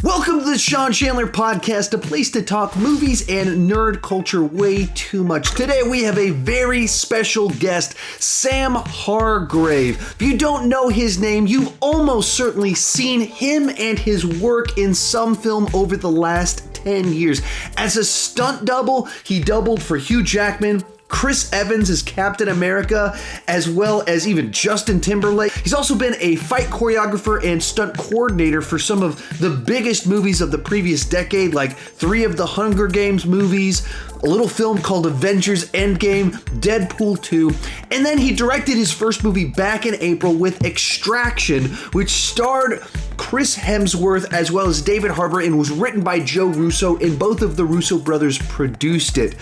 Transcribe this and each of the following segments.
Welcome to the Sean Chandler Podcast, a place to talk movies and nerd culture way too much. Today we have a very special guest, Sam Hargrave. If you don't know his name, you've almost certainly seen him and his work in some film over the last 10 years. As a stunt double, he doubled for Hugh Jackman, Chris Evans as Captain America, as well as even Justin Timberlake. He's also been a fight choreographer and stunt coordinator for some of the biggest movies of the previous decade, like 3 of the Hunger Games movies, a little film called Avengers Endgame, Deadpool 2, and then he directed his first movie back in April with Extraction, which starred Chris Hemsworth as well as David Harbour and was written by Joe Russo, and both of the Russo brothers produced it.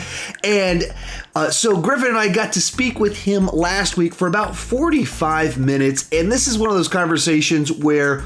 And so Griffin and I got to speak with him last week for about 45 minutes, and this is one of those conversations where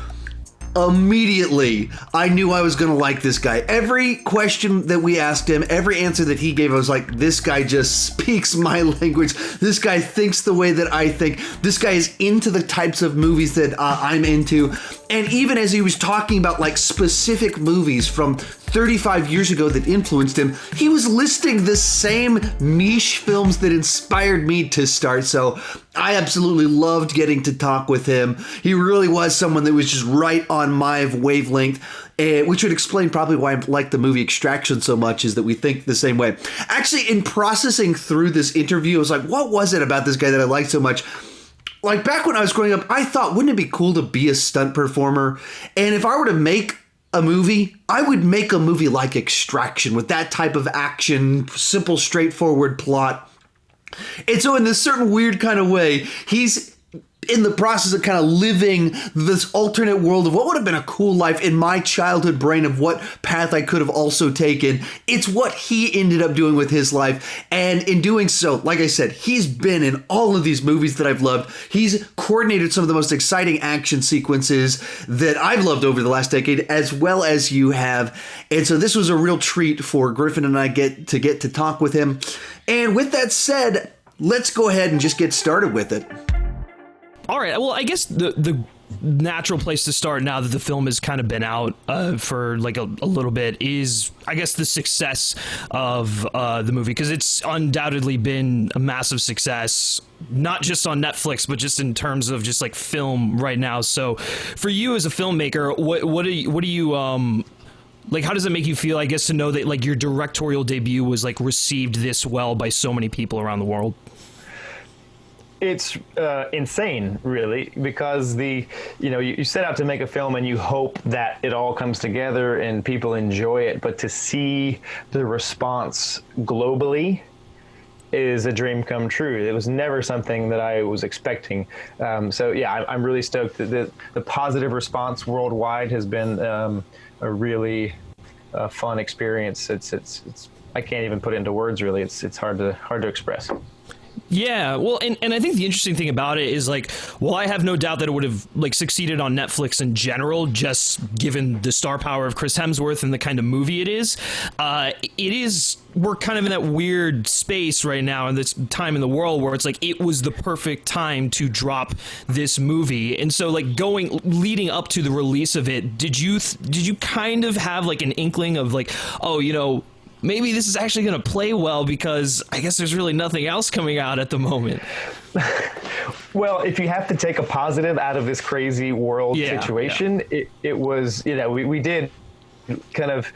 immediately I knew I was going to like this guy. Every question that we asked him, every answer that he gave, I was like, this guy just speaks my language. This guy thinks the way that I think. This guy is into the types of movies that I'm into. And even as he was talking about like specific movies from 35 years ago that influenced him, he was listing the same niche films that inspired me to start. So I absolutely loved getting to talk with him. He really was someone that was just right on my wavelength, which would explain probably why I like the movie Extraction so much, is that we think the same way. Actually, in processing through this interview, I was like, what was it about this guy that I liked so much? Like back when I was growing up, I thought, wouldn't it be cool to be a stunt performer? And if I were to make a movie, I would make a movie like Extraction with that type of action, simple, straightforward plot. And so in this certain weird kind of way, he's in the process of kind of living this alternate world of what would have been a cool life in my childhood brain of what path I could have also taken. It's what he ended up doing with his life. And in doing so, like I said, he's been in all of these movies that I've loved. He's coordinated some of the most exciting action sequences that I've loved over the last decade, as well as you have. And so this was a real treat for Griffin and I get to talk with him. And with that said, let's go ahead and just get started with it. All right. Well, I guess the natural place to start now that the film has kind of been out for like a little bit is, I guess, the success of the movie, because it's undoubtedly been a massive success, not just on Netflix, but just in terms of just like film right now. So for you as a filmmaker, what do you like, how does it make you feel, I guess, to know that like your directorial debut was like received this well by so many people around the world? It's insane, really, because you set out to make a film and you hope that it all comes together and people enjoy it, but to see the response globally is a dream come true. It was never something that I was expecting. So yeah, I'm really stoked that the positive response worldwide has been a really fun experience. It's I can't even put it into words, really. It's hard to express. Yeah, well, and I think the interesting thing about it is, like, while I have no doubt that it would have like succeeded on Netflix in general, just given the star power of Chris Hemsworth and the kind of movie it is, we're kind of in that weird space right now in this time in the world where it's like it was the perfect time to drop this movie. And so like leading up to the release of it, did you kind of have like an inkling of like, oh, maybe this is actually going to play well because I guess there's really nothing else coming out at the moment? Well, if you have to take a positive out of this crazy world situation, it was, we did kind of,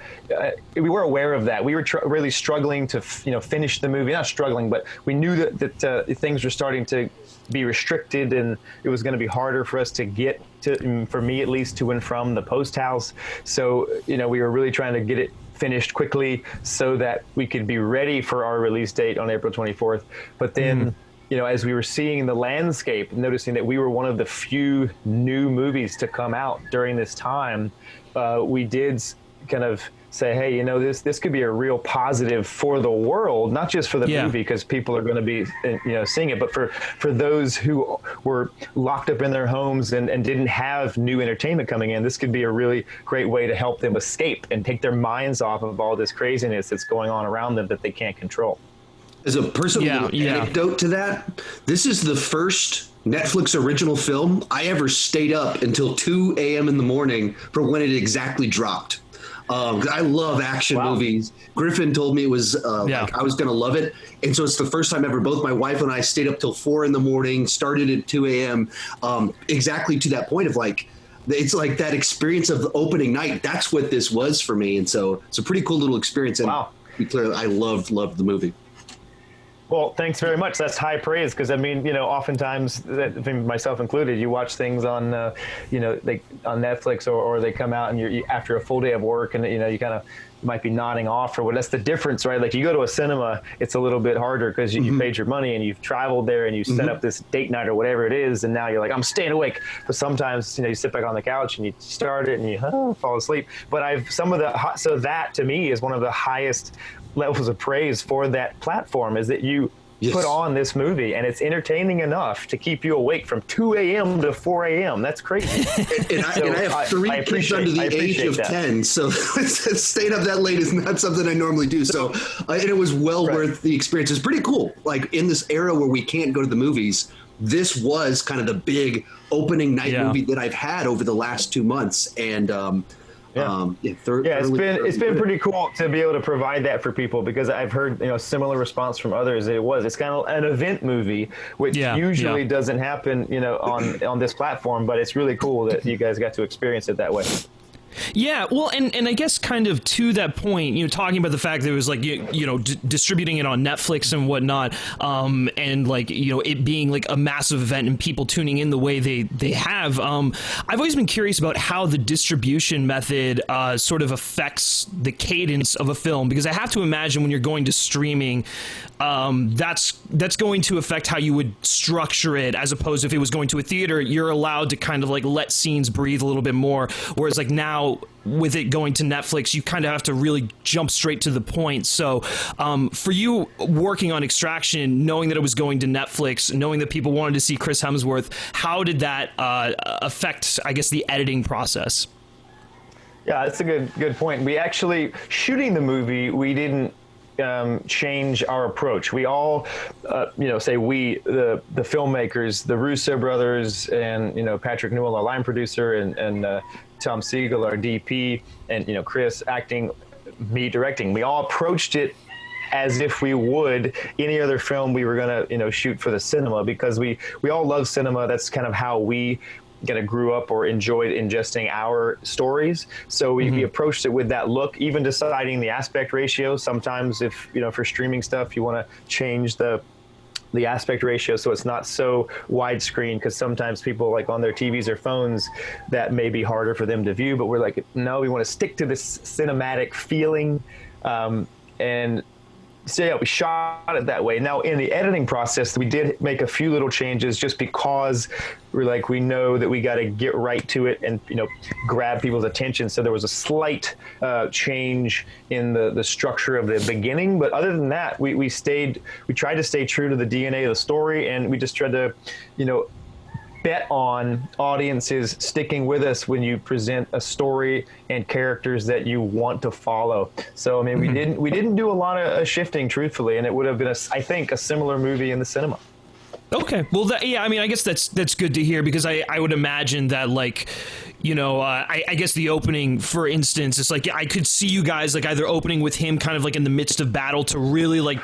we were aware of that. We were really struggling to, finish the movie. Not struggling, but we knew that things were starting to be restricted and it was going to be harder for us to get to, for me at least, to and from the post house. So, we were really trying to get it finished quickly so that we could be ready for our release date on April 24th. But then, as we were seeing the landscape, noticing that we were one of the few new movies to come out during this time, we did kind of say, hey, this could be a real positive for the world, not just for the movie, because people are going to be, seeing it, but for those who were locked up in their homes and didn't have new entertainment coming in. This could be a really great way to help them escape and take their minds off of all this craziness that's going on around them that they can't control. As a personal anecdote to that, this is the first Netflix original film I ever stayed up until 2 a.m. in the morning for when it exactly dropped. I love action movies. Griffin told me it was like I was going to love it. And so it's the first time ever both my wife and I stayed up till 4 in the morning, started at 2 a.m. Exactly to that point of like, it's like that experience of the opening night. That's what this was for me. And so it's a pretty cool little experience. And I loved the movie. Well, thanks very much. That's high praise because, I mean, oftentimes, myself included, you watch things on, like on Netflix or they come out and you after a full day of work and, you kind of might be nodding off or what. That's the difference, right? Like you go to a cinema, it's a little bit harder because you paid your money and you've traveled there and you set up this date night or whatever it is. And now you're like, I'm staying awake. But sometimes, you sit back on the couch and you start it and you fall asleep. But so that to me is one of the highest levels of praise for that platform is that you put on this movie and it's entertaining enough to keep you awake from 2 a.m. to 4 a.m. That's crazy. and I have three kids under the age of 10, so staying up that late is not something I normally do. So and it was well worth the experience. It's pretty cool. Like in this era where we can't go to the movies, this was kind of the big opening night movie that I've had over the last 2 months. And it's been pretty cool to be able to provide that for people because I've heard similar response from others. It's kind of an event movie, which usually doesn't happen on this platform, but it's really cool that you guys got to experience it that way. Yeah, well, and I guess kind of to that point, talking about the fact that it was like, distributing it on Netflix and whatnot, and like, it being like a massive event and people tuning in the way they have. I've always been curious about how the distribution method sort of affects the cadence of a film, because I have to imagine when you're going to streaming, that's going to affect how you would structure it, as opposed to if it was going to a theater, you're allowed to kind of like let scenes breathe a little bit more, whereas like now with it going to Netflix, you kind of have to really jump straight to the point. So for you working on Extraction, knowing that it was going to Netflix, knowing that people wanted to see Chris Hemsworth, how did that affect, I guess, the editing process? Yeah, that's a good point. We actually, shooting the movie, we didn't change our approach. We all, say we, the filmmakers, the Russo brothers, and Patrick Newell, our line producer, and Tom Siegel, our DP, and Chris acting, me directing. We all approached it as if we would any other film we were gonna shoot for the cinema, because we all love cinema. That's kind of how we grew up or enjoyed ingesting our stories. So we approached it with that look, even deciding the aspect ratio. Sometimes if, for streaming stuff, you want to change the aspect ratio so it's not so widescreen, because sometimes people like on their TVs or phones, that may be harder for them to view. But we're like, no, we want to stick to this cinematic feeling. And so yeah, we shot it that way. Now in the editing process, we did make a few little changes just because we know that we got to get right to it and grab people's attention. So there was a slight change in the structure of the beginning, but other than that, we tried to stay true to the DNA of the story, and we just tried to bet on audiences sticking with us when you present a story and characters that you want to follow. So I mean, we didn't do a lot of shifting, truthfully, and it would have been I think a similar movie in the cinema. Okay, well, I mean, I guess that's good to hear, because I would imagine that, like, I guess the opening, for instance, it's like I could see you guys like either opening with him kind of like in the midst of battle to really like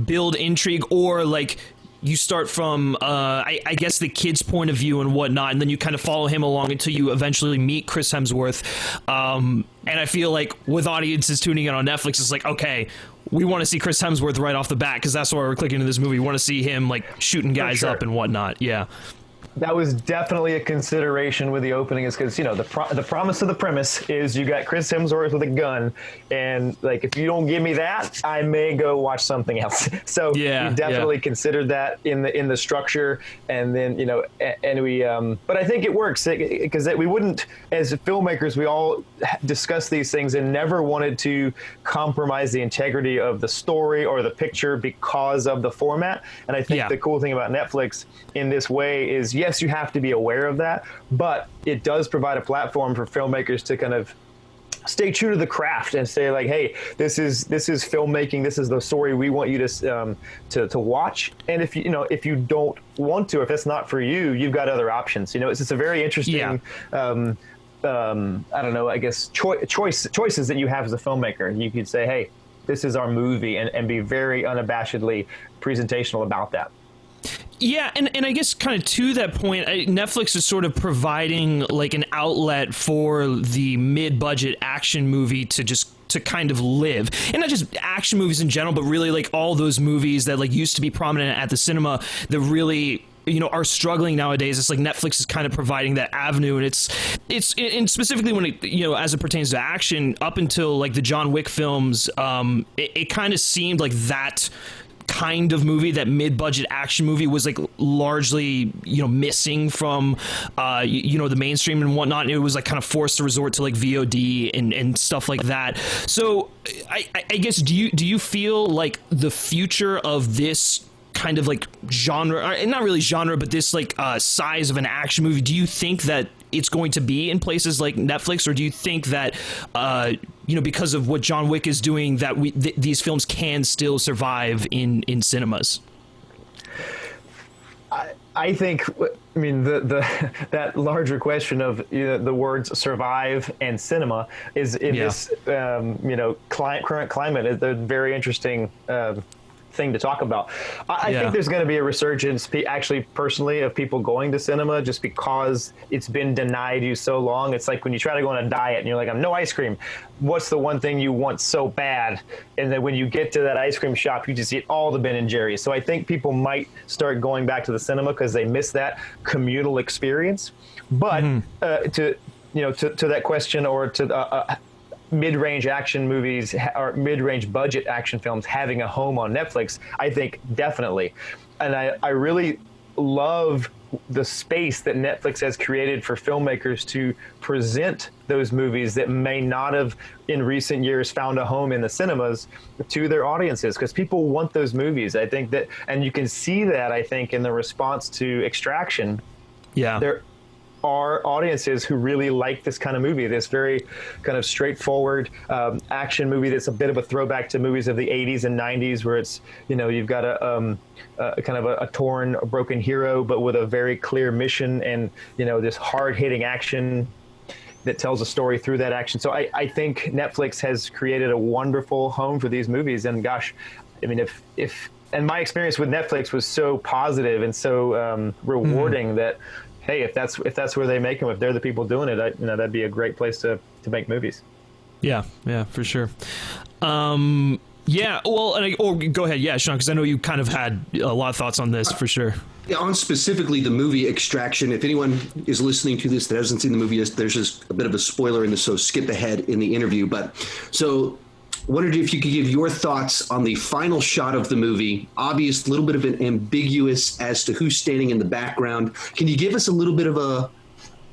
build intrigue, or like you start from, I guess, the kid's point of view and whatnot, and then you kind of follow him along until you eventually meet Chris Hemsworth. And I feel like with audiences tuning in on Netflix, it's like, okay, we want to see Chris Hemsworth right off the bat, because that's why we're clicking into this movie. We want to see him like shooting guys up and whatnot. Yeah. That was definitely a consideration with the opening, is because, the promise of the premise is you got Chris Hemsworth with a gun, and like, if you don't give me that, I may go watch something else. So we definitely considered that in the structure, and then, and we, but I think it works, because we wouldn't, as filmmakers, we all discuss these things and never wanted to compromise the integrity of the story or the picture because of the format. And I think the cool thing about Netflix in this way is, yes, you have to be aware of that, but it does provide a platform for filmmakers to kind of stay true to the craft and say like, hey, this is filmmaking. This is the story we want you to watch. And if you don't want to, if it's not for you, you've got other options. It's just a very interesting, I don't know, I guess choices that you have as a filmmaker. You could say, hey, this is our movie, and be very unabashedly presentational about that. Yeah, and I guess kind of to that point, Netflix is sort of providing like an outlet for the mid-budget action movie to kind of live. And not just action movies in general, but really like all those movies that like used to be prominent at the cinema that really are struggling nowadays. It's like Netflix is kind of providing that avenue, and it's and specifically when it as it pertains to action, up until like the John Wick films, it kind of seemed like that kind of movie, that mid-budget action movie, was like largely missing from the mainstream and whatnot, and it was like kind of forced to resort to like VOD and stuff like that. So I guess do you feel like the future of this kind of like genre, not really genre, but this like size of an action movie, do you think that it's going to be in places like Netflix, or do you think that because of what John Wick is doing, that these films can still survive in cinemas? I think, the that larger question of the words survive and cinema is in this current climate is a very interesting thing to talk about. I think there's going to be a resurgence, actually, personally, of people going to cinema just because it's been denied you so long. It's like when you try to go on a diet and you're like, I'm no ice cream. What's the one thing you want so bad? And then when you get to that ice cream shop, you just eat all the Ben & Jerry's. So I think people might start going back to the cinema because they miss that communal experience. But to that question, or to mid-range action movies or mid-range budget action films having a home on Netflix, I think definitely. And I really love the space that Netflix has created for filmmakers to present those movies that may not have in recent years found a home in the cinemas to their audiences, because people want those movies. I think that, and you can see that, I think, in the response to Extraction. Yeah. There are audiences who really like this kind of movie, this very kind of straightforward action movie that's a bit of a throwback to movies of the 80s and 90s, where it's, you've got a kind of a torn, broken hero, but with a very clear mission and, this hard-hitting action that tells a story through that action. So I think Netflix has created a wonderful home for these movies. And gosh, if and my experience with Netflix was so positive and so rewarding that, hey, if that's where they make them, if they're the people doing it, that'd be a great place to make movies. Yeah, for sure. Yeah, well, go ahead, Sean, because I know you kind of had a lot of thoughts on this for sure. Yeah, on specifically the movie Extraction. If anyone is listening to this that hasn't seen the movie, there's just a bit of a spoiler in this, so skip ahead in the interview. But so wondered if you could give your thoughts on the final shot of the movie. Obvious, little bit of an ambiguous as to who's standing in the background. Can you give us a little bit of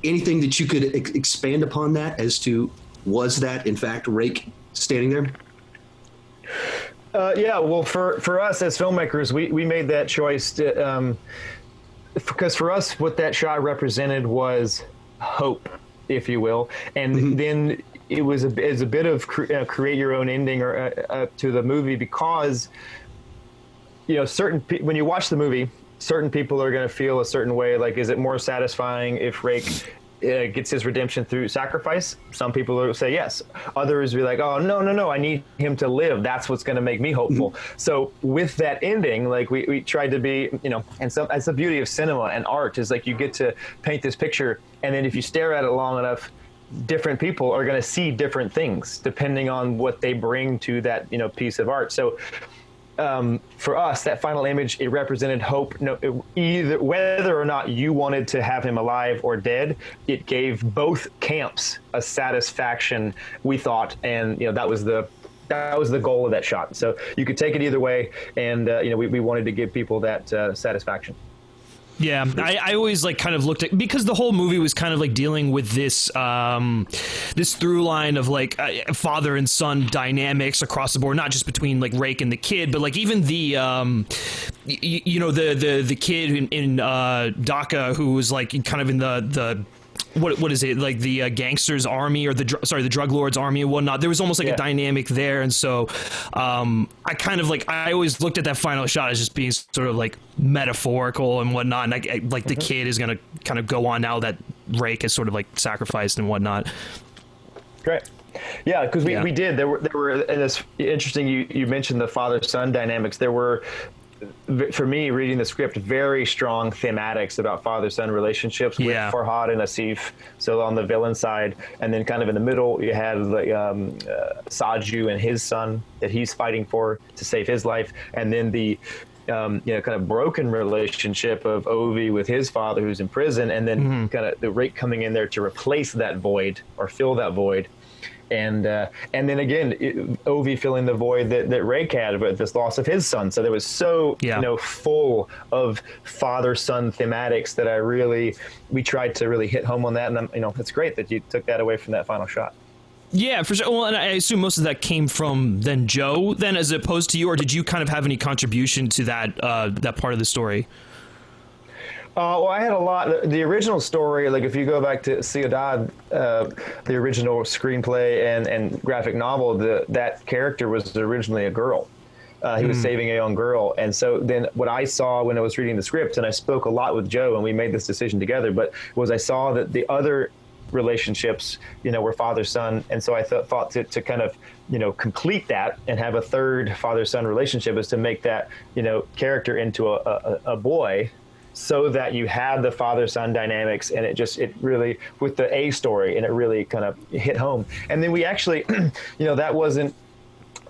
anything that you could expand upon that as to, was that in fact Rake standing there? Yeah, well, for us as filmmakers, we made that choice because for us, what that shot represented was hope, if you will, and then it was a bit of create your own ending or to the movie, because when you watch the movie, certain people are going to feel a certain way. Like, is it more satisfying if Rake gets his redemption through sacrifice? Some people will say yes. Others will be like, oh, no, I need him to live. That's what's going to make me hopeful. So with that ending, like we tried to be, and so that's the beauty of cinema and art, is like you get to paint this picture, and then if you stare at it long enough, different people are going to see different things depending on what they bring to that piece of art. So for us, that final image, it represented hope. Either whether or not you wanted to have him alive or dead, it gave both camps a satisfaction, we thought, and that was the goal of that shot. So you could take it either way, and we wanted to give people that satisfaction. Yeah, I always kind of looked at, because the whole movie was kind of like dealing with this this through line of father and son dynamics across the board, not just between Rake and the kid, but even the the kid in DACA who was kind of in the what is it, like the gangsters army, or the drug lords army and whatnot. There was almost like a dynamic there, and so I kind of like, I always looked at that final shot as just being sort of like metaphorical and whatnot, and I like the kid is gonna kind of go on now that Rake is sort of like sacrificed and whatnot. Great. Yeah, because we did. There were, and it's interesting. You mentioned the father-son dynamics. There were, for me, reading the script, very strong thematics about father-son relationships with Farhad and Asif. So on the villain side, and then kind of in the middle, you had like Saju and his son that he's fighting for to save his life, and then the kind of broken relationship of Ovi with his father who's in prison, and then kind of the Rake coming in there to replace that void or fill that void. And then again, Ovi filling the void that Rake had with this loss of his son. So there was full of father-son thematics that we tried to really hit home on that. And it's great that you took that away from that final shot. Yeah, for sure. Well, and I assume most of that came from then Joe, then, as opposed to you, or did you kind of have any contribution to that part of the story? Well, I had a lot. The original story, like if you go back to Ciudad, the original screenplay and graphic novel, that character was originally a girl. He was saving a young girl. And so then what I saw when I was reading the script, and I spoke a lot with Joe, and we made this decision together, but was I saw that the other relationships, were father-son. And so I thought to kind of, complete that and have a third father-son relationship is to make that, character into a boy, so that you had the father-son dynamics, and it really, with the A story, and it really kind of hit home. And then we actually, that wasn't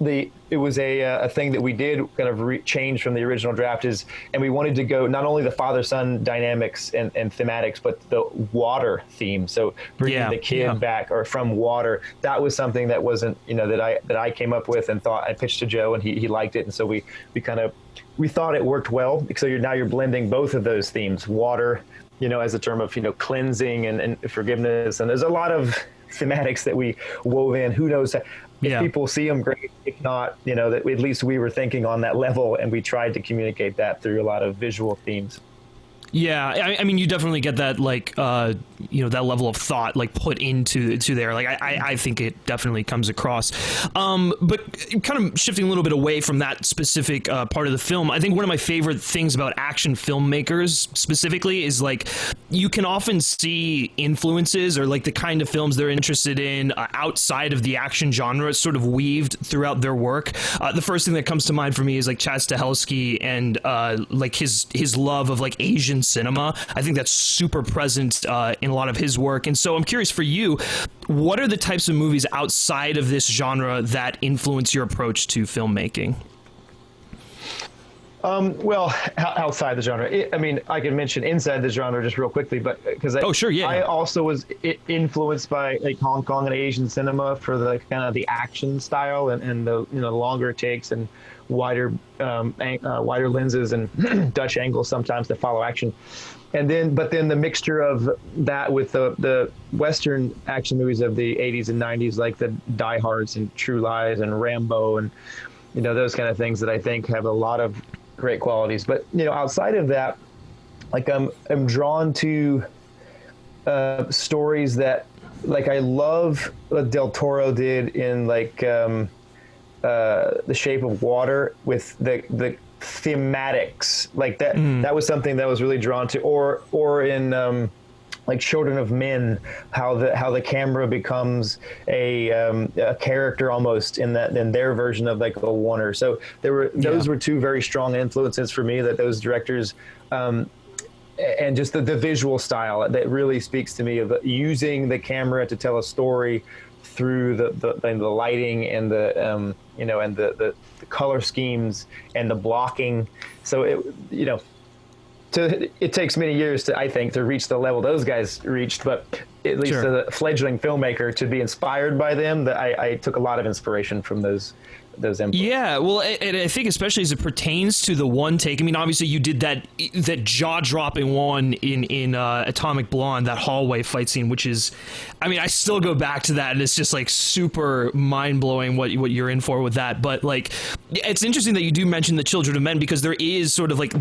it was a thing that we did kind of change from the original draft and we wanted to go not only the father-son dynamics and thematics, but the water theme. So bringing the kid back or from water, that was something that wasn't, that I came up with and thought I pitched to Joe, and he liked it. And so we thought it worked well. So now you're blending both of those themes, water, as a term of, cleansing and forgiveness. And there's a lot of thematics that we wove in. Who knows if people see them, great. If not, that at least we were thinking on that level, and we tried to communicate that through a lot of visual themes. Yeah, I mean, you definitely get that, like, that level of thought, like, put into there. Like, I think it definitely comes across. But kind of shifting a little bit away from that specific part of the film, I think one of my favorite things about action filmmakers specifically is, like, you can often see influences or, like, the kind of films they're interested in outside of the action genre sort of weaved throughout their work. The first thing that comes to mind for me is, like, Chad Stahelski and, like, his love of, like, Asian cinema. I think that's super present in a lot of his work. And so I'm curious for you, what are the types of movies outside of this genre that influence your approach to filmmaking? Well, outside the genre, I can mention inside the genre just real quickly, but because I also was influenced by like Hong Kong and Asian cinema for the kind of the action style and the longer takes and wider lenses and Dutch angles sometimes to follow action. But then the mixture of that with the Western action movies of the 80s and 90s, like the Die Hards and True Lies and Rambo and, those kind of things that I think have a lot of great qualities. But, outside of that, like I'm drawn to stories that, like, I love what Del Toro did in like The Shape of Water with the thematics like that. That was something that was really drawn to, or in like Children of Men, how the camera becomes a character almost in their version of like a Warner. So those were two very strong influences for me, that those directors and just the visual style that really speaks to me of using the camera to tell a story through the lighting and the the color schemes and the blocking. So it takes many years to reach the level those guys reached, but at least as a fledgling filmmaker, to be inspired by them, that I took a lot of inspiration from those inputs. Yeah, well, and I think especially as it pertains to the one take. I mean, obviously you did that jaw-dropping one in Atomic Blonde, that hallway fight scene, which is, I mean, I still go back to that, and it's just like super mind-blowing what you're in for with that. But like, it's interesting that you do mention the Children of Men, because there is sort of like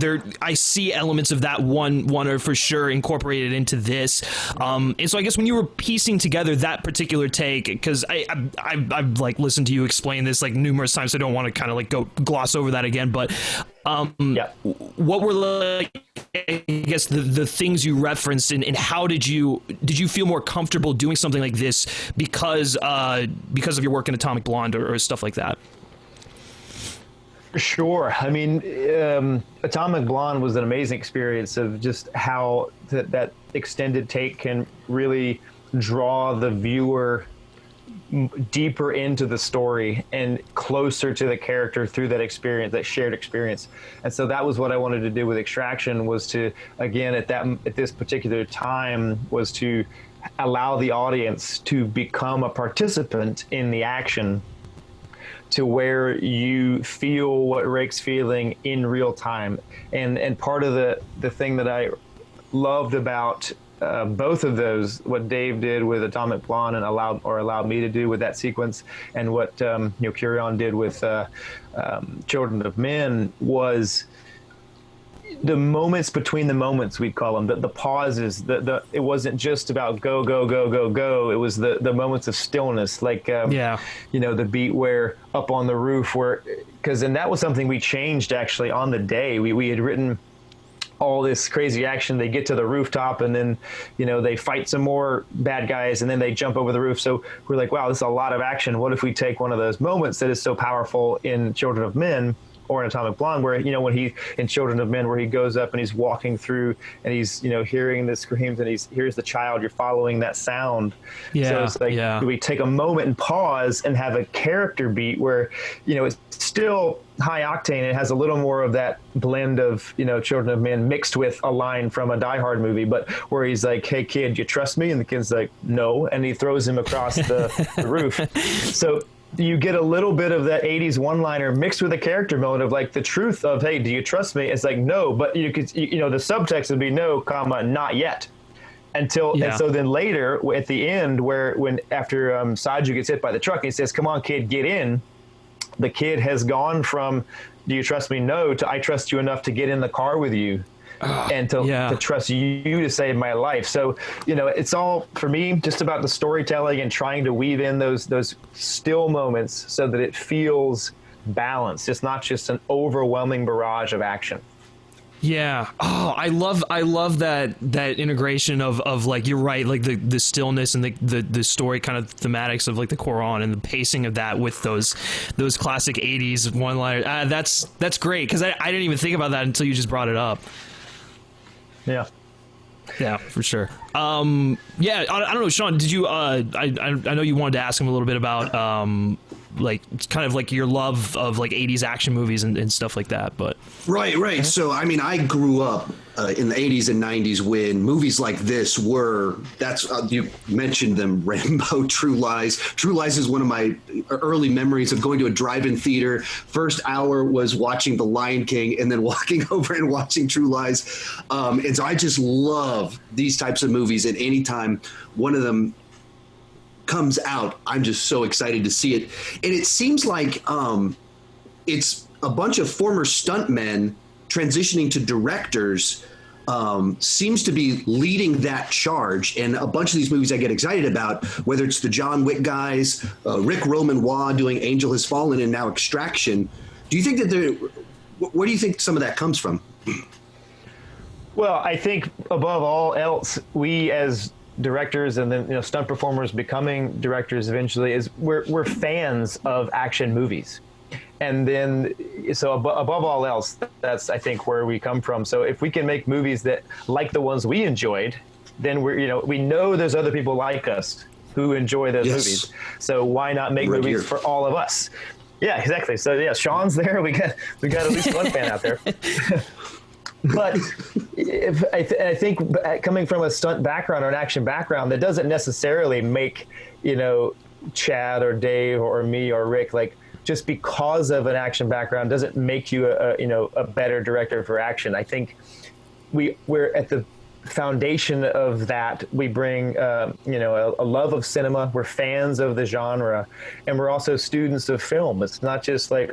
I see elements of that one for sure incorporated into this. And so I guess guess when you were piecing together that particular take, because I've like listened to you explain this like numerous times, so I don't want to kind of like go gloss over that again. But what were like, I guess the things you referenced, and how did you feel more comfortable doing something like this because of your work in Atomic Blonde or stuff like that? Sure. I mean, Atomic Blonde was an amazing experience of just how that extended take can really draw the viewer deeper into the story and closer to the character through that experience, that shared experience. And so that was what I wanted to do with Extraction, was to, again, at this particular time, was to allow the audience to become a participant in the action, to where you feel what Rick's feeling in real time. And part of the thing that I loved about both of those, what Dave did with Atomic Blonde and allowed me to do with that sequence, and what Curion did with Children of Men, was the moments between the moments, we call them, the pauses. It wasn't just about go, go, go, go, go. It was the moments of stillness, like the beat where up on the roof, and that was something we changed actually on the day. We had written all this crazy action. They get to the rooftop, and then they fight some more bad guys, and then they jump over the roof. So we're like, wow, this is a lot of action. What if we take one of those moments that is so powerful in Children of Men or in Atomic Blonde, where when he, in Children of Men, where he goes up and he's walking through and he's hearing the screams and here's the child, you're following that sound. So it's like, do we take a moment and pause and have a character beat where it's still high octane, it has a little more of that blend of Children of Men mixed with a line from a Die Hard movie, but where he's like, hey kid, you trust me? And the kid's like, no, and he throws him across the roof. So you get a little bit of that 80s one-liner mixed with a character moment of like the truth of, hey, do you trust me? It's like, no, but the subtext would be no, comma, not yet. And so then later at the end, after Saju gets hit by the truck, he says, come on kid, get in. The kid has gone from, do you trust me? No, to I trust you enough to get in the car with you. And to trust you to save my life. So, it's all, for me, just about the storytelling and trying to weave in those still moments so that it feels balanced. It's not just an overwhelming barrage of action. Yeah. Oh, I love that integration of like, you're right, like the stillness and the story kind of thematics of like the Quran and the pacing of that with those classic 80s one-liners. That's great, because I didn't even think about that until you just brought it up. Yeah, for sure. I don't know, Sean, did you I know you wanted to ask him a little bit about like kind of like your love of like 80s action movies and stuff like that, but right. So I mean, I grew up in the 80s and 90s when movies like this were, you mentioned them, Rambo, True Lies. True Lies is one of my early memories of going to a drive-in theater. First hour was watching The Lion King and then walking over and watching True Lies. And so I just love these types of movies, and anytime one of them comes out, I'm just so excited to see it. And it seems like it's a bunch of former stuntmen transitioning to directors, seems to be leading that charge. And a bunch of these movies I get excited about, whether it's the John Wick guys, Rick Romanwa doing Angel Has Fallen and now Extraction. Do you think that where do you think some of that comes from? Well, I think above all else, we as directors and then stunt performers becoming directors eventually, is we're fans of action movies. And then, so above all else, that's, I think, where we come from. So if we can make movies that like the ones we enjoyed, then we know there's other people like us who enjoy those movies. So why not make movies for all of us? Yeah, exactly. So yeah, Sean's there. We got at least one fan out there. But I think coming from a stunt background or an action background, that doesn't necessarily make, Chad or Dave or me or Rick, like, just because of an action background doesn't make you a better director for action. I think we're at the foundation of that. We bring a love of cinema. We're fans of the genre, and we're also students of film. It's not just like,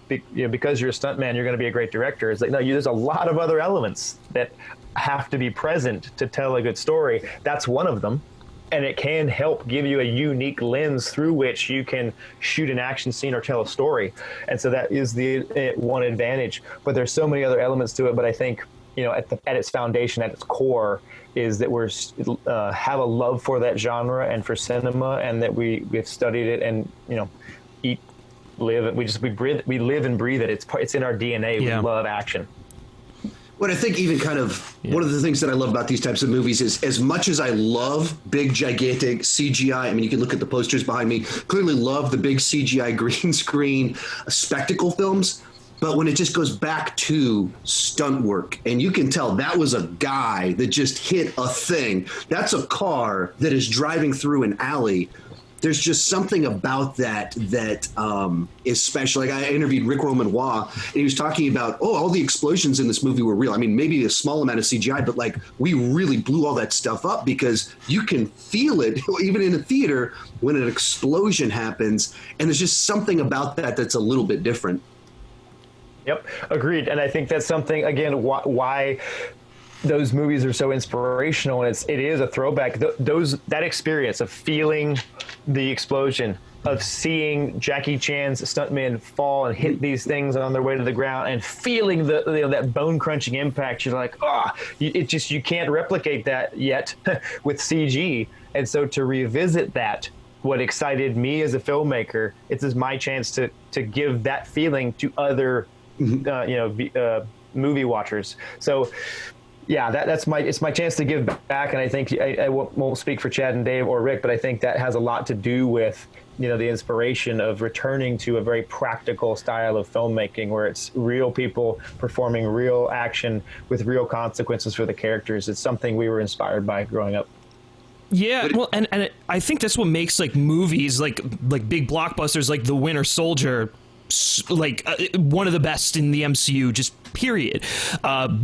because you're a stuntman, you're going to be a great director. It's like, no, there's a lot of other elements that have to be present to tell a good story. That's one of them. and it can help give you a unique lens through which you can shoot an action scene or tell a story. And so that is the one advantage. But there's so many other elements to it. But I think, at its foundation, at its core, is that we're have a love for that genre and for cinema, and that we've studied it and we live and breathe it. It's in our DNA. Yeah. We love action. What I think even kind of one of the things that I love about these types of movies is, as much as I love big, gigantic CGI, I mean, you can look at the posters behind me, clearly love the big CGI green screen spectacle films. But when it just goes back to stunt work, and you can tell that was a guy that just hit a thing. That's a car that is driving through an alley. There's just something about that is special. Like, I interviewed Rick Romanois, and he was talking about, all the explosions in this movie were real. I mean, maybe a small amount of CGI, but like, we really blew all that stuff up because you can feel it even in a theater when an explosion happens. And there's just something about that that's a little bit different. Yep, agreed. And I think that's something, again, why those movies are so inspirational, and it is a throwback. That experience of feeling the explosion, of seeing Jackie Chan's stuntmen fall and hit these things on their way to the ground, and feeling that bone crunching impact. You're like, you can't replicate that yet with CG. And so to revisit that, what excited me as a filmmaker, it's my chance to give that feeling to other movie watchers. So yeah, it's my chance to give back. And I think I won't speak for Chad and Dave or Rick, but I think that has a lot to do with, the inspiration of returning to a very practical style of filmmaking, where it's real people performing real action with real consequences for the characters. It's something we were inspired by growing up. Yeah, well, and I think that's what makes like movies like big blockbusters like The Winter Soldier one of the best in the MCU, just period,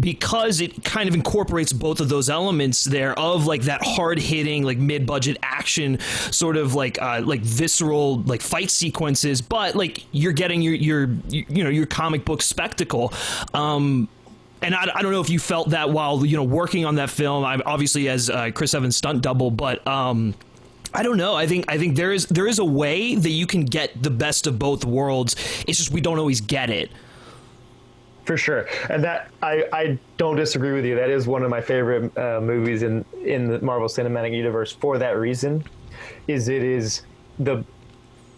because it kind of incorporates both of those elements there of like that hard-hitting, like mid-budget action, sort of like visceral, like fight sequences, but like you're getting your comic book spectacle. And I don't know if you felt that while working on that film. I'm obviously as Chris Evans' stunt double, but I don't know. I think there is a way that you can get the best of both worlds. It's just we don't always get it. For sure, and that I don't disagree with you. That is one of my favorite movies in the Marvel Cinematic Universe for that reason. It is a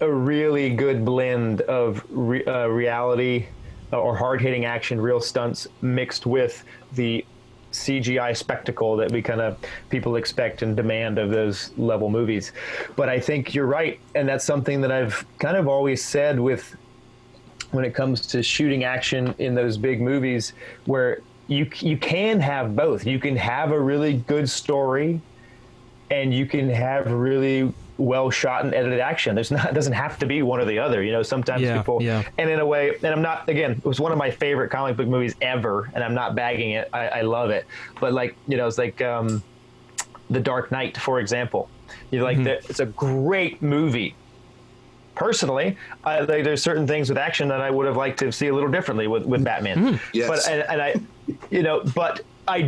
really good blend of reality or hard-hitting action, real stunts mixed with the CGI spectacle that people expect and demand of those level movies. But I think you're right, and that's something that I've kind of always said when it comes to shooting action in those big movies, where you can have both. You can have a really good story, and you can have really well shot and edited action. It doesn't have to be one or the other. Sometimes people, and in a way, and I'm not, again, it was one of my favorite comic book movies ever, and I'm not bagging it. I love it. But it's like The Dark Knight, for example. It's a great movie. Personally, there's certain things with action that I would have liked to see a little differently with Batman. Yes. But I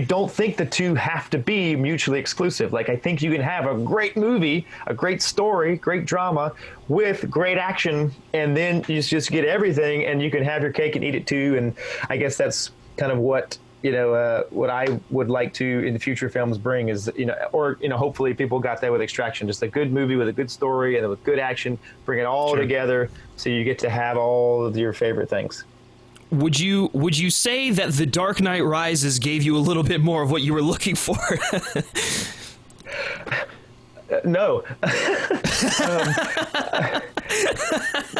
don't think the two have to be mutually exclusive. Like, I think you can have a great movie, a great story, great drama with great action, and then you just get everything, and you can have your cake and eat it too. And I guess that's kind of what I would like to in the future films bring is, hopefully people got that with Extraction, just a good movie with a good story and with good action, bring it all together so you get to have all of your favorite things. Would you say that The Dark Knight Rises gave you a little bit more of what you were looking for? No.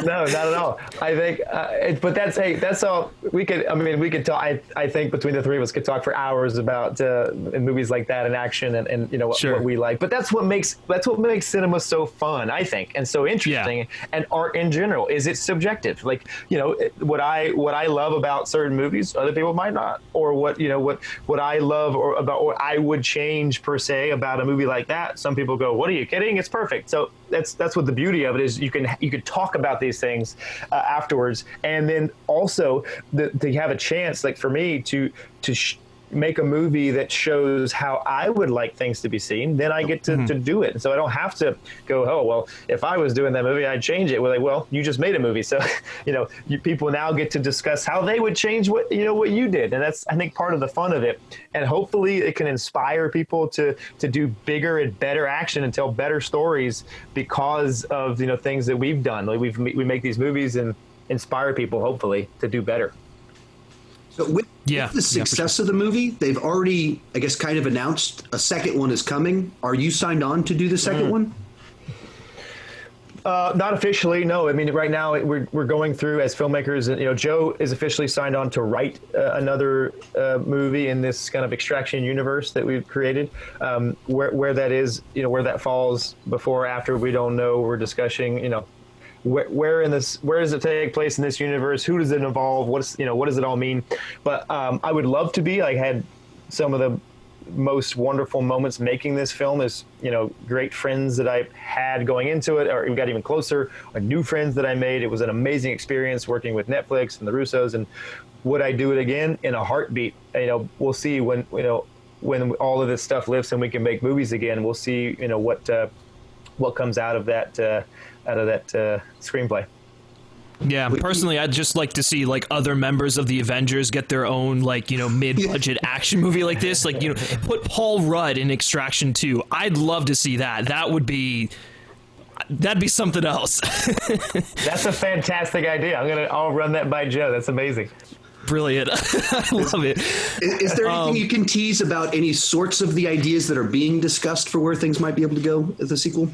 No, not at all. I think, but that's all we could. I mean, we could talk. I think between the three of us could talk for hours about movies like that and action and what we like. But that's what makes cinema so fun, I think, and so interesting. And art in general is it's subjective. Like, what I love about certain movies, other people might not, or what I love or about what I would change per se about a movie like that. Some people go, "What are you kidding? It's perfect." So that's what the beauty of it is. You could talk about these things afterwards, and then also to have a chance, like for me, to make a movie that shows how I would like things to be seen, then I get to do it. And so I don't have to go, oh, well, if I was doing that movie, I'd change it. We're like, well, you just made a movie. So, people now get to discuss how they would change what you did. And that's, I think, part of the fun of it. And hopefully it can inspire people to do bigger and better action and tell better stories because of, things that we've done. Like we make these movies and inspire people, hopefully, to do better. So with the success of the movie, they've already, I guess, kind of announced a second one is coming. Are you signed on to do the second one? Not officially, no. I mean, right now we're going through as filmmakers, and Joe is officially signed on to write another movie in this kind of extraction universe that we've created. Where that is, where that falls before or after, we don't know. We're discussing, where does it take place in this universe? Who does it involve? What does it all mean? But I would love to be. I had some of the most wonderful moments making this film is, great friends that I had going into it, or we got even closer, or new friends that I made. It was an amazing experience working with Netflix and the Russos. And would I do it again? In a heartbeat. We'll see when all of this stuff lifts and we can make movies again. We'll see, what comes out of that screenplay. Yeah, personally, I'd just like to see other members of the Avengers get their own mid-budget action movie like this. Put Paul Rudd in Extraction 2. I'd love to see that. That'd be something else. That's a fantastic idea. I'll run that by Joe. That's amazing. Brilliant. I love it. Is there anything you can tease about any sorts of the ideas that are being discussed for where things might be able to go as a sequel?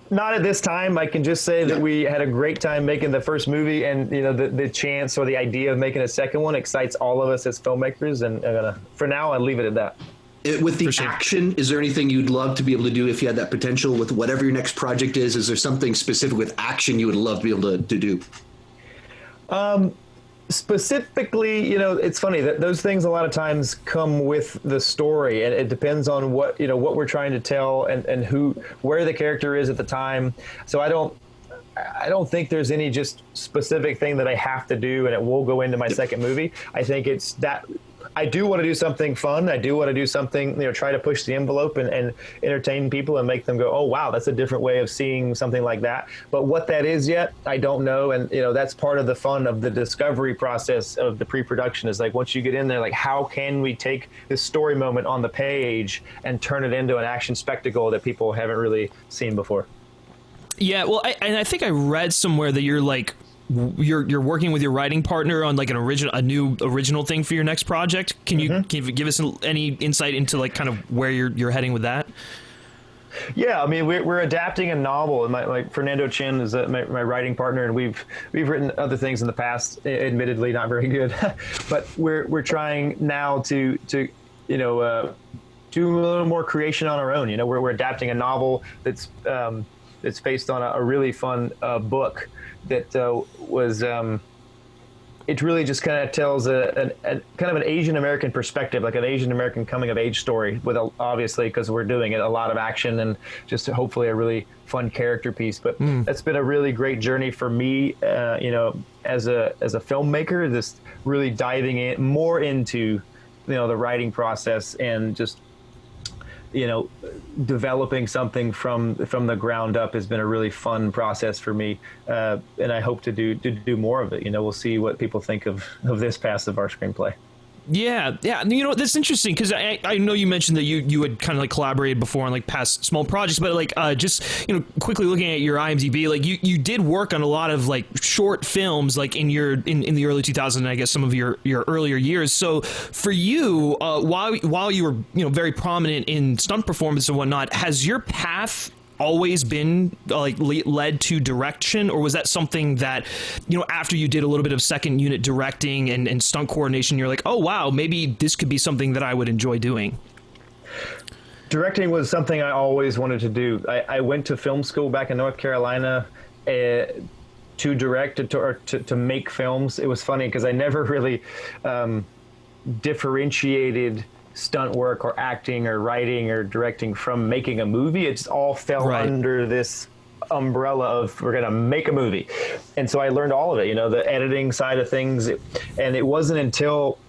Not at this time. I can just say that we had a great time making the first movie, and the chance or the idea of making a second one excites all of us as filmmakers. And for now, I'll leave it at that. With the action, is there anything you'd love to be able to do if you had that potential with whatever your next project is? Is there something specific with action you would love to be able to do? Specifically, it's funny that those things a lot of times come with the story, and it depends on what we're trying to tell and where the character is at the time. So I don't think there's any just specific thing that I have to do and it will go into my second movie. I think it's that I do want to do something fun. I do want to do something, try to push the envelope and entertain people and make them go, oh, wow, that's a different way of seeing something like that. But what that is yet, I don't know. And, that's part of the fun of the discovery process of the pre-production is once you get in there, how can we take this story moment on the page and turn it into an action spectacle that people haven't really seen before? Yeah, well, I think I read somewhere that you're working with your writing partner on a new original thing for your next project. Can you give us any insight into kind of where you're heading with that? Yeah, I mean we're adapting a novel, and my Fernando Chin is my writing partner, and we've written other things in the past, admittedly not very good, but we're trying now to do a little more creation on our own. We're adapting a novel that's based on a really fun book that was it really just kind of tells a kind of an Asian American perspective, like an Asian American coming of age story, with obviously, because we're doing it, a lot of action and just hopefully a really fun character piece. But that's been a really great journey for me, as a filmmaker, just really diving in more into the writing process and just developing something from the ground up has been a really fun process for me, and I hope to do more of it. We'll see what people think of this pass of our screenplay. Yeah. That's interesting because I know you mentioned that you had kind of collaborated before on past small projects, but just quickly looking at your IMDb, you did work on a lot of short films in the early 2000s, and I guess some of your earlier years. So for you, while you were very prominent in stunt performance and whatnot, has your path always been led to direction, or was that something that after you did a little bit of second unit directing and stunt coordination, you're like, oh wow, maybe this could be something that I would enjoy doing? Directing was something I always wanted to do. I went to film school back in North Carolina to direct to make films. It was funny because I never really differentiated stunt work or acting or writing or directing from making a movie. It all fell under this umbrella of we're going to make a movie. And so I learned all of it, the editing side of things. And it wasn't until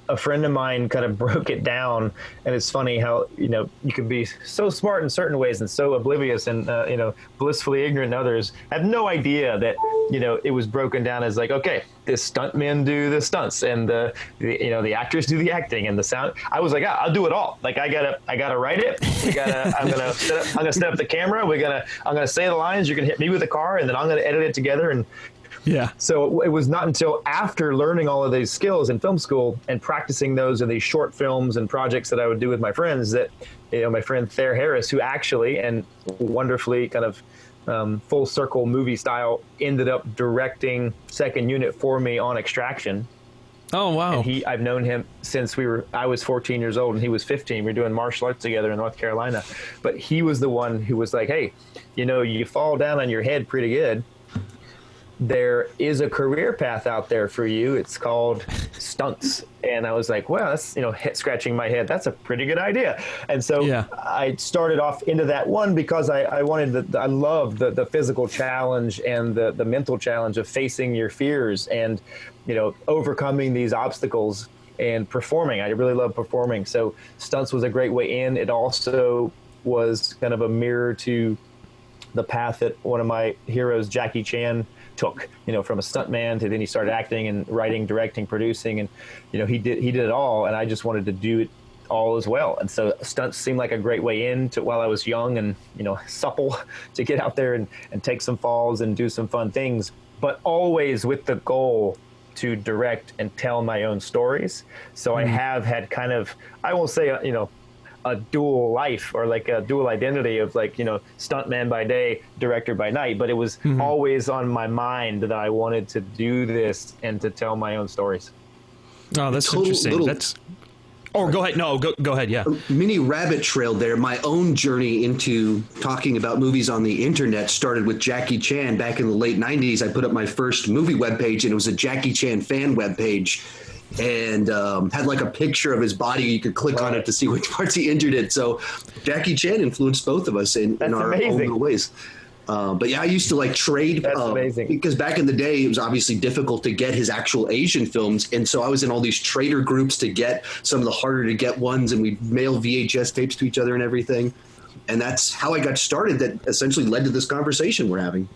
a friend of mine kind of broke it down, and it's funny how, you know, you can be so smart in certain ways and so oblivious and, you know, blissfully ignorant in others. I had no idea that, you know, it was broken down as like, okay, the stuntmen do the stunts and the you know, the actors do the acting and the sound. I was like, I'll do it all. Like I gotta write it. I'm gonna set up the camera. I'm gonna say the lines. You're gonna hit me with a car, and then I'm gonna edit it together. And yeah. So it was not until after learning all of these skills in film school and practicing those in these short films and projects that I would do with my friends that, you know, my friend Thayer Harris, who actually and wonderfully kind of full circle movie style, ended up directing second unit for me on Extraction. Oh, wow. And I've known him since I was 14 years old and he was 15. We were doing martial arts together in North Carolina. But he was the one who was like, hey, you know, you fall down on your head pretty good. There is a career path out there for you. It's called stunts. And I was like, well, that's, you know, scratching my head. That's a pretty good idea. And so I started off into that one because I loved the physical challenge and the mental challenge of facing your fears and, you know, overcoming these obstacles and performing. I really love performing. So stunts was a great way in. It also was kind of a mirror to the path that one of my heroes, Jackie Chan, took, you know, from a stuntman to then he started acting and writing, directing, producing, and, you know, he did it all, and I just wanted to do it all as well. And so stunts seemed like a great way in to, while I was young and, you know, supple, to get out there and take some falls and do some fun things, but always with the goal to direct and tell my own stories. So I have had kind of, I won't say, you know, a dual life or like a dual identity of like, you know, stuntman by day, director by night, but it was always on my mind that I wanted to do this and to tell my own stories. Oh, that's interesting. Go ahead. No, go ahead. Yeah. Mini rabbit trail there. My own journey into talking about movies on the internet started with Jackie Chan back in the late 90s. I put up my first movie webpage, and it was a Jackie Chan fan webpage. And had like a picture of his body. You could click on it to see which parts he injured it. So Jackie Chan influenced both of us in our own little ways. But yeah, I used to like trade. That's amazing. Because back in the day, it was obviously difficult to get his actual Asian films. And so I was in all these trader groups to get some of the harder to get ones. And we'd mail VHS tapes to each other and everything. And that's how I got started. That essentially led to this conversation we're having.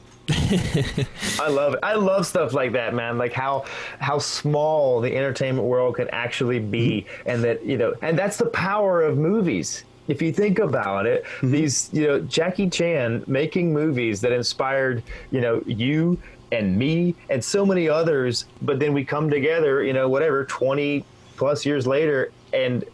I love it. I love stuff like that, man. Like how small the entertainment world can actually be, and that, you know, and that's the power of movies. If you think about it, these, you know, Jackie Chan making movies that inspired, you know, you and me and so many others, but then we come together, you know, whatever, 20 plus years later, and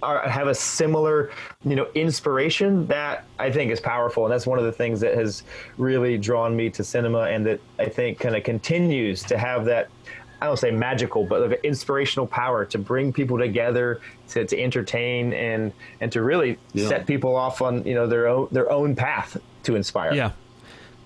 have a similar, you know, inspiration that I think is powerful. And that's one of the things that has really drawn me to cinema, and that I think kind of continues to have that, I don't say magical, but like inspirational power to bring people together, to entertain and to really set people off on, you know, their own path to inspire.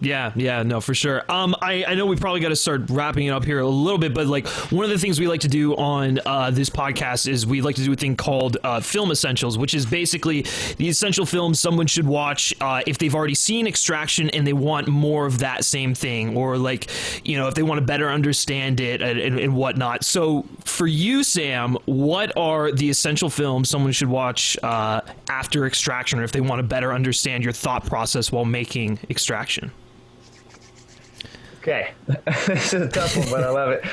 Yeah, no, for sure. I know we probably got to start wrapping it up here a little bit, but like one of the things we like to do on this podcast is we like to do a thing called Film Essentials, which is basically the essential films someone should watch if they've already seen Extraction and they want more of that same thing, or like, you know, if they want to better understand it and whatnot. So for you, Sam, what are the essential films someone should watch after Extraction, or if they want to better understand your thought process while making Extraction? Okay, this is a tough one, but I love it.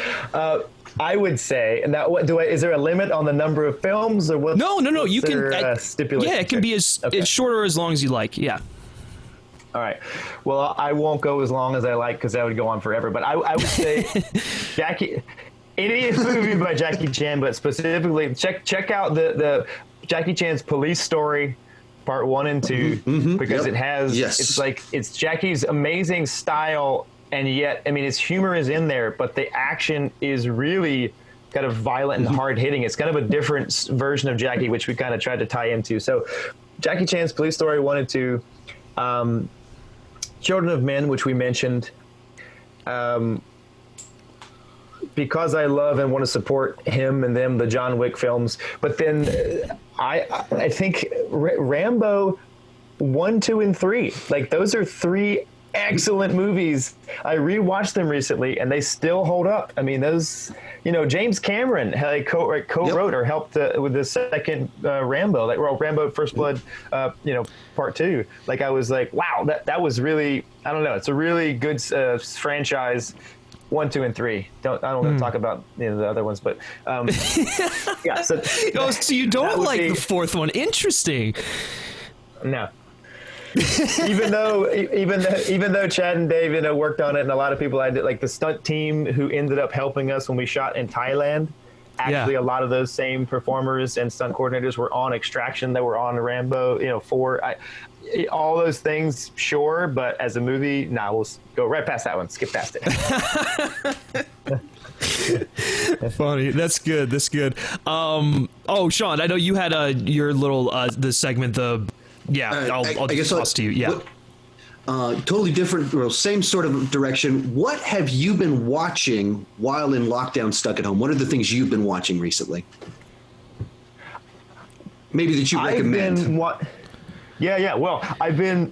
I would say, now, is there a limit on the number of films, or what? No. You can stipulate. Yeah, it can be as short or as long as you like. Yeah. All right. Well, I won't go as long as I like, because that would go on forever. But I would say any movie by Jackie Chan, but specifically check out the Jackie Chan's Police Story Part 1 and 2, because it has it's Jackie's amazing style. And yet, I mean, his humor is in there, but the action is really kind of violent and hard hitting. It's kind of a different version of Jackie, which we kind of tried to tie into. So Jackie Chan's Police Story 1 and 2, Children of Men, which we mentioned, because I love and want to support him and them, the John Wick films. But then I think Rambo 1, 2, and 3, like those are three excellent movies. I rewatched them recently, and they still hold up. I mean, those, James Cameron co-wrote or helped with the second Rambo, Rambo First Blood, part 2. Like, I was like, wow, that was really, I don't know, it's a really good franchise. 1, 2, and 3. I don't want to talk about the other ones, but yeah. So, so you don't like the fourth one? Interesting. No. even though Chad and Dave worked on it, and a lot of people I did, like the stunt team who ended up helping us when we shot in Thailand. Actually, a lot of those same performers and stunt coordinators were on Extraction. That were on Rambo. 4. All those things, sure, but as a movie, we'll go right past that one. Skip past it. Funny. That's good. Sean, I know you had your little the segment. I'll just toss to you. Yeah. Totally different, same sort of direction. What have you been watching while in lockdown, stuck at home? What are the things you've been watching recently? Maybe that you recommend. Yeah. Well, I'm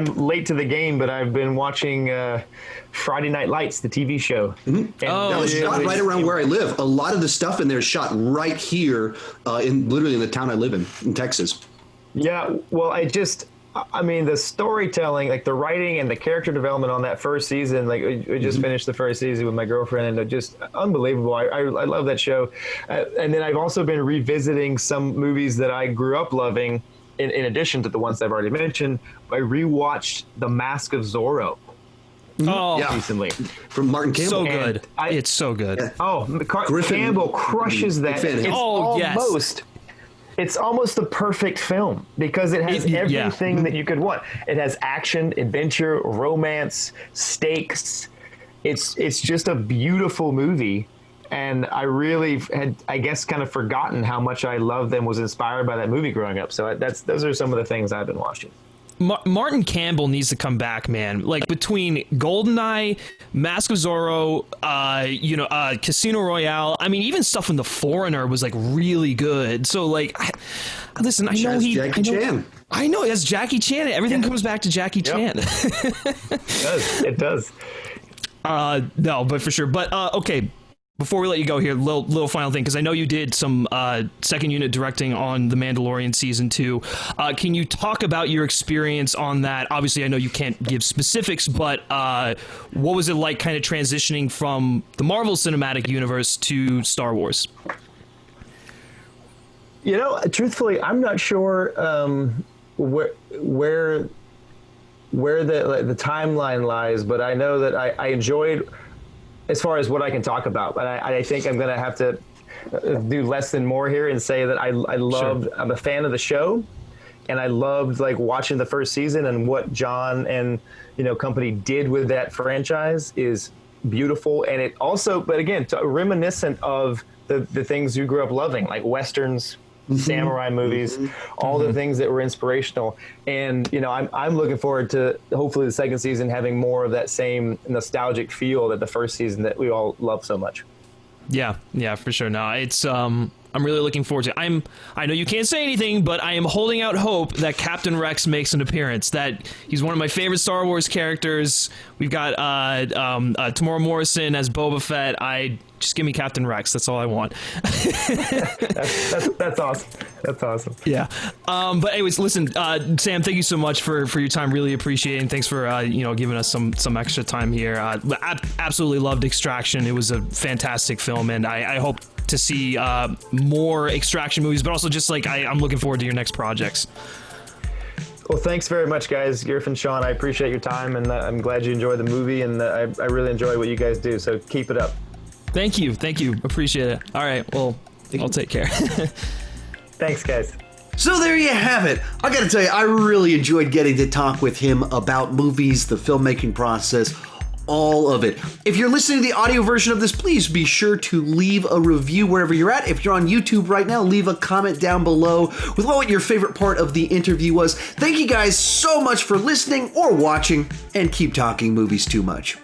late to the game, but I've been watching Friday Night Lights, the TV show. Mm-hmm. It's shot right around where I live. A lot of the stuff in there is shot right here, literally in the town I live in Texas. Yeah. Well, the storytelling, like the writing and the character development on that first season, like we just finished the first season with my girlfriend, and just unbelievable. I love that show. And then I've also been revisiting some movies that I grew up loving. In addition to the ones I've already mentioned, I rewatched The Mask of Zorro. Recently from Martin Campbell. So good. It's so good. Yeah. Griffin Campbell crushes that. It's almost the perfect film because it has everything that you could want. It has action, adventure, romance, stakes. It's just a beautiful movie. And I really had, I guess, kind of forgotten how much I loved and was inspired by that movie growing up. So those are some of the things I've been watching. Martin Campbell needs to come back, man. Like between GoldenEye, Mask of Zorro, Casino Royale. I mean, even stuff in The Foreigner was like really good. So like, listen, I know Jackie Chan. I know that's Jackie Chan. Everything comes back to Jackie Chan. It does. No, but for sure. But okay. Before we let you go here, little final thing, because I know you did some second unit directing on The Mandalorian Season 2. Can you talk about your experience on that? Obviously, I know you can't give specifics, but what was it like kind of transitioning from the Marvel Cinematic Universe to Star Wars? Truthfully, I'm not sure where the timeline lies, but I know that I enjoyed, as far as what I can talk about, but I think I'm going to have to do less than more here and say that I loved, sure. I'm a fan of the show, and I loved like watching the first season, and what John and company did with that franchise is beautiful. And it also, but again, reminiscent of the things you grew up loving, like Westerns, samurai movies, all the things that were inspirational. And I'm looking forward to hopefully the second season having more of that same nostalgic feel that the first season that we all love so much. Yeah, for sure. No, it's I'm really looking forward to it. I know you can't say anything, but I am holding out hope that Captain Rex makes an appearance. That he's one of my favorite Star Wars characters. We've got Tamora Morrison as Boba Fett. Just give me Captain Rex. That's all I want. That's awesome. That's awesome. Yeah. But anyways, listen, Sam, thank you so much for your time. Really appreciate it. And thanks for giving us some extra time here. Absolutely loved Extraction. It was a fantastic film, and I hope to see more Extraction movies, but also just like I'm looking forward to your next projects. Well, thanks very much, guys. Griffin, Sean, I appreciate your time, and I'm glad you enjoyed the movie, and I really enjoy what you guys do. So keep it up. Thank you. Appreciate it. All right. Well, I'll take care. Thanks, guys. So there you have it. I got to tell you, I really enjoyed getting to talk with him about movies, the filmmaking process, all of it. If you're listening to the audio version of this, please be sure to leave a review wherever you're at. If you're on YouTube right now, leave a comment down below with what your favorite part of the interview was. Thank you guys so much for listening or watching, and keep talking movies too much.